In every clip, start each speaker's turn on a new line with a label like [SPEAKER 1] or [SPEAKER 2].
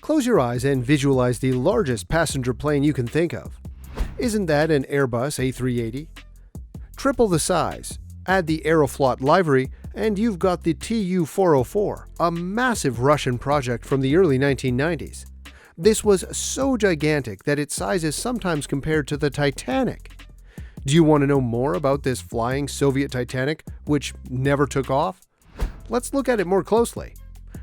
[SPEAKER 1] Close your eyes and visualize the largest passenger plane you can think of. Isn't that an Airbus A380? Triple the size, add the Aeroflot livery, and you've got the Tu-404, a massive Russian project from the early 1990s. This was so gigantic that its size is sometimes compared to the Titanic. Do you want to know more about this flying Soviet Titanic, which never took off? Let's look at it more closely.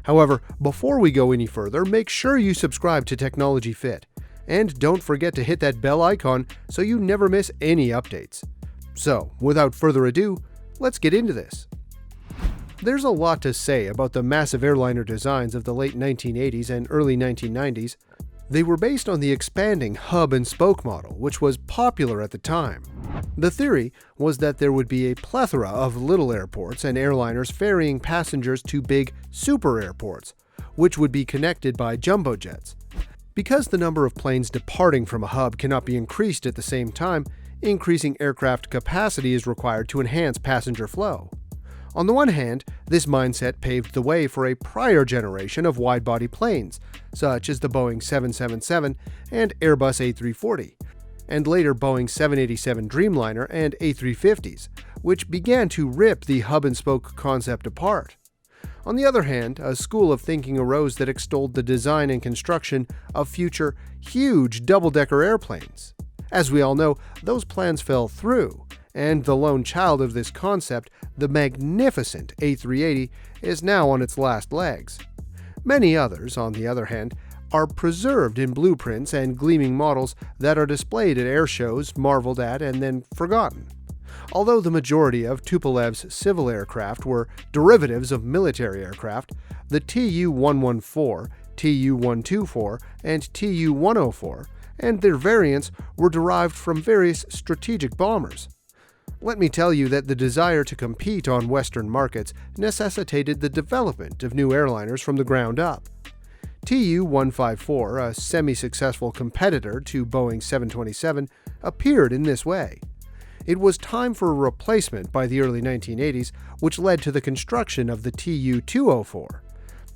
[SPEAKER 1] However, before we go any further, make sure you subscribe to Technology Fit. And don't forget to hit that bell icon so you never miss any updates. So, without further ado, let's get into this. There's a lot to say about the massive airliner designs of the late 1980s and early 1990s. They were based on the expanding hub and spoke model, which was popular at the time. The theory was that there would be a plethora of little airports and airliners ferrying passengers to big super airports, which would be connected by jumbo jets. Because the number of planes departing from a hub cannot be increased at the same time, increasing aircraft capacity is required to enhance passenger flow. On the one hand, this mindset paved the way for a prior generation of wide-body planes, such as the Boeing 777 and Airbus A340, and later Boeing 787 Dreamliner and A350s, which began to rip the hub-and-spoke concept apart. On the other hand, a school of thinking arose that extolled the design and construction of future, huge double-decker airplanes. As we all know, those plans fell through, and the lone child of this concept, the magnificent A380, is now on its last legs. Many others, on the other hand, are preserved in blueprints and gleaming models that are displayed at air shows, marveled at, and then forgotten. Although the majority of Tupolev's civil aircraft were derivatives of military aircraft, the Tu-114, Tu-124, and Tu-104, and their variants were derived from various strategic bombers. Let me tell you that the desire to compete on Western markets necessitated the development of new airliners from the ground up. Tu-154, a semi-successful competitor to Boeing 727, appeared in this way. It was time for a replacement by the early 1980s, which led to the construction of the Tu-204,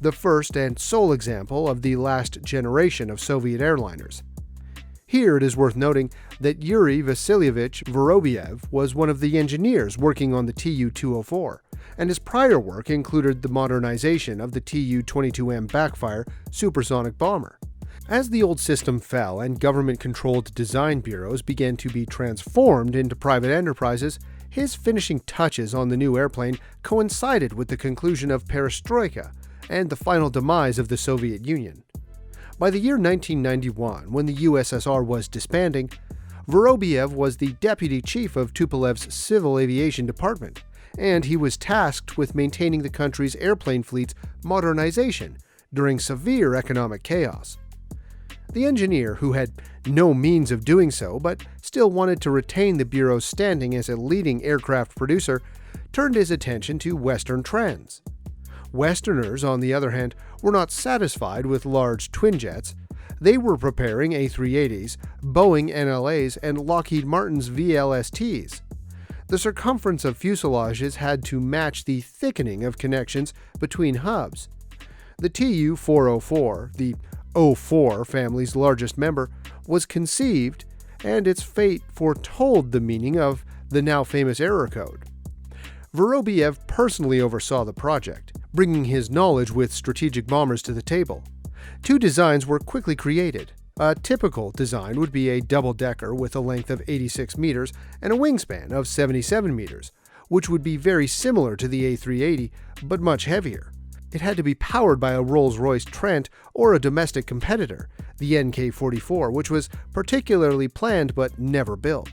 [SPEAKER 1] the first and sole example of the last generation of Soviet airliners. Here it is worth noting that Yuri Vasilyevich Vorobyev was one of the engineers working on the Tu-204, and his prior work included the modernization of the Tu-22M Backfire supersonic bomber. As the old system fell and government-controlled design bureaus began to be transformed into private enterprises, his finishing touches on the new airplane coincided with the conclusion of Perestroika and the final demise of the Soviet Union. By the year 1991, when the USSR was disbanding, Vorobyev was the deputy chief of Tupolev's civil aviation department, and he was tasked with maintaining the country's airplane fleet's modernization during severe economic chaos. The engineer, who had no means of doing so but still wanted to retain the bureau's standing as a leading aircraft producer, turned his attention to Western trends. Westerners, on the other hand, were not satisfied with large twinjets. They were preparing A380s, Boeing NLAs, and Lockheed Martin's VLSTs. The circumference of fuselages had to match the thickening of connections between hubs. The Tu-404, the O4 family's largest member, was conceived, and its fate foretold the meaning of the now famous error code. Vorobyev personally oversaw the project, bringing his knowledge with strategic bombers to the table. Two designs were quickly created. A typical design would be a double-decker with a length of 86 meters and a wingspan of 77 meters, which would be very similar to the A380, but much heavier. It had to be powered by a Rolls-Royce Trent or a domestic competitor, the NK-44, which was particularly planned but never built.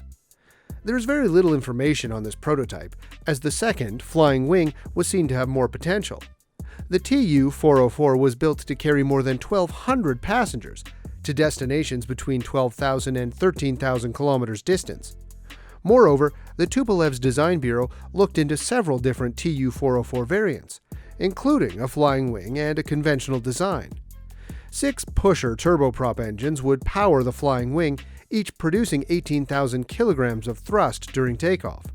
[SPEAKER 1] There is very little information on this prototype, as the second, flying wing, was seen to have more potential. The Tu-404 was built to carry more than 1,200 passengers to destinations between 12,000 and 13,000 kilometers distance. Moreover, the Tupolev's design bureau looked into several different Tu-404 variants, including a flying wing and a conventional design. 6 pusher turboprop engines would power the flying wing, each producing 18,000 kilograms of thrust during takeoff.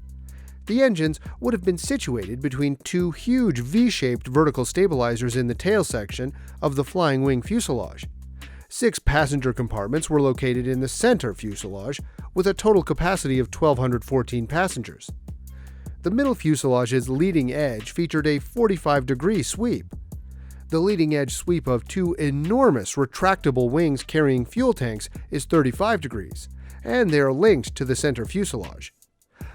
[SPEAKER 1] The engines would have been situated between two huge V-shaped vertical stabilizers in the tail section of the flying wing fuselage. 6 passenger compartments were located in the center fuselage, with a total capacity of 1,214 passengers. The middle fuselage's leading edge featured a 45-degree sweep. The leading edge sweep of 2 enormous retractable wings carrying fuel tanks is 35 degrees, and they are linked to the center fuselage.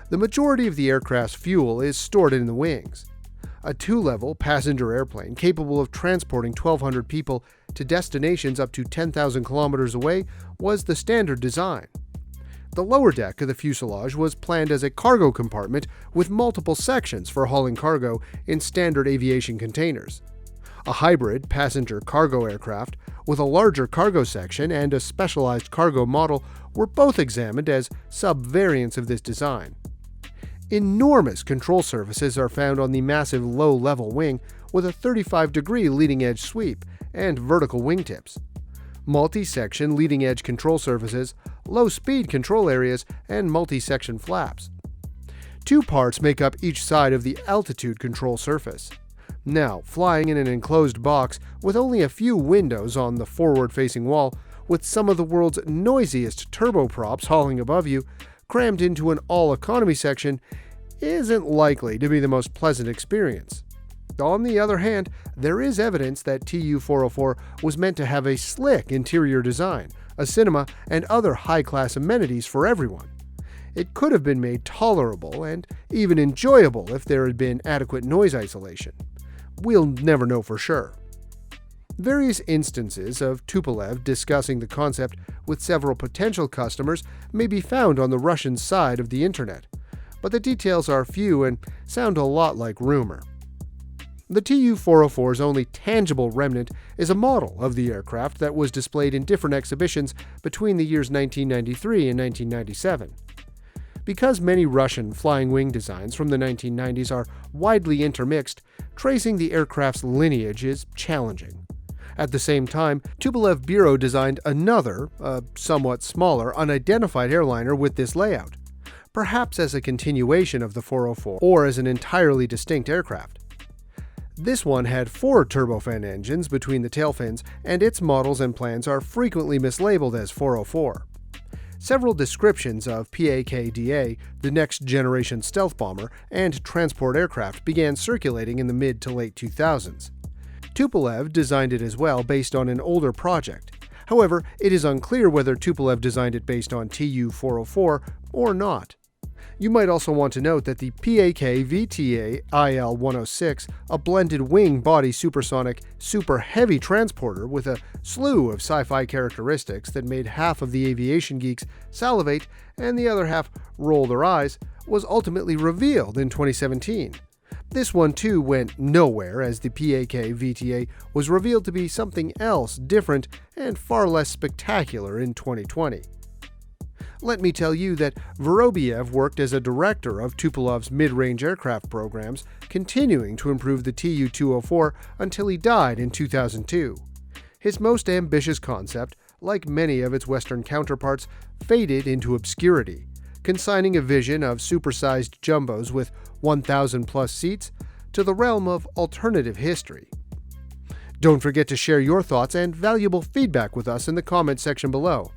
[SPEAKER 1] The majority of the aircraft's fuel is stored in the wings. A 2-level passenger airplane capable of transporting 1,200 people to destinations up to 10,000 kilometers away was the standard design. The lower deck of the fuselage was planned as a cargo compartment with multiple sections for hauling cargo in standard aviation containers. A hybrid passenger cargo aircraft with a larger cargo section and a specialized cargo model were both examined as sub-variants of this design. Enormous control surfaces are found on the massive low-level wing with a 35-degree leading-edge sweep and vertical wingtips. Multi-section leading-edge control surfaces, low-speed control areas, and multi-section flaps. 2 parts make up each side of the altitude control surface. Now, flying in an enclosed box with only a few windows on the forward-facing wall, with some of the world's noisiest turboprops hauling above you, crammed into an all-economy section, isn't likely to be the most pleasant experience. On the other hand, there is evidence that Tu-404 was meant to have a slick interior design, a cinema, and other high-class amenities for everyone. It could have been made tolerable and even enjoyable if there had been adequate noise isolation. We'll never know for sure. Various instances of Tupolev discussing the concept with several potential customers may be found on the Russian side of the internet, but the details are few and sound a lot like rumor. The Tu-404's only tangible remnant is a model of the aircraft that was displayed in different exhibitions between the years 1993 and 1997. Because many Russian flying wing designs from the 1990s are widely intermixed, tracing the aircraft's lineage is challenging. At the same time, Tupolev Bureau designed another, somewhat smaller, unidentified airliner with this layout, perhaps as a continuation of the 404 or as an entirely distinct aircraft. This one had 4 turbofan engines between the tail fins, and its models and plans are frequently mislabeled as 404. Several descriptions of PAK-DA, the next-generation stealth bomber, and transport aircraft began circulating in the mid to late 2000s. Tupolev designed it as well based on an older project. However, it is unclear whether Tupolev designed it based on Tu-404 or not. You might also want to note that the PAK-VTA IL-106, a blended wing-body supersonic, super-heavy transporter with a slew of sci-fi characteristics that made half of the aviation geeks salivate and the other half roll their eyes, was ultimately revealed in 2017. This one too went nowhere, as the PAK-VTA was revealed to be something else different and far less spectacular in 2020. Let me tell you that Vorobyev worked as a director of Tupolev's mid-range aircraft programs, continuing to improve the Tu-204 until he died in 2002. His most ambitious concept, like many of its Western counterparts, faded into obscurity, consigning a vision of supersized jumbos with 1,000-plus seats to the realm of alternative history. Don't forget to share your thoughts and valuable feedback with us in the comments section below.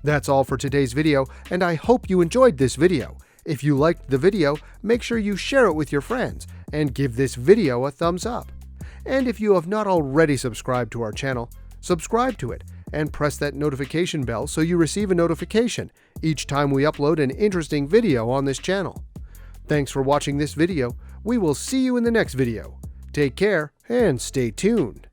[SPEAKER 1] That's all for today's video, and I hope you enjoyed this video. If you liked the video, make sure you share it with your friends and give this video a thumbs up. And if you have not already subscribed to our channel, subscribe to it and press that notification bell so you receive a notification each time we upload an interesting video on this channel. Thanks for watching this video. We will see you in the next video. Take care and stay tuned.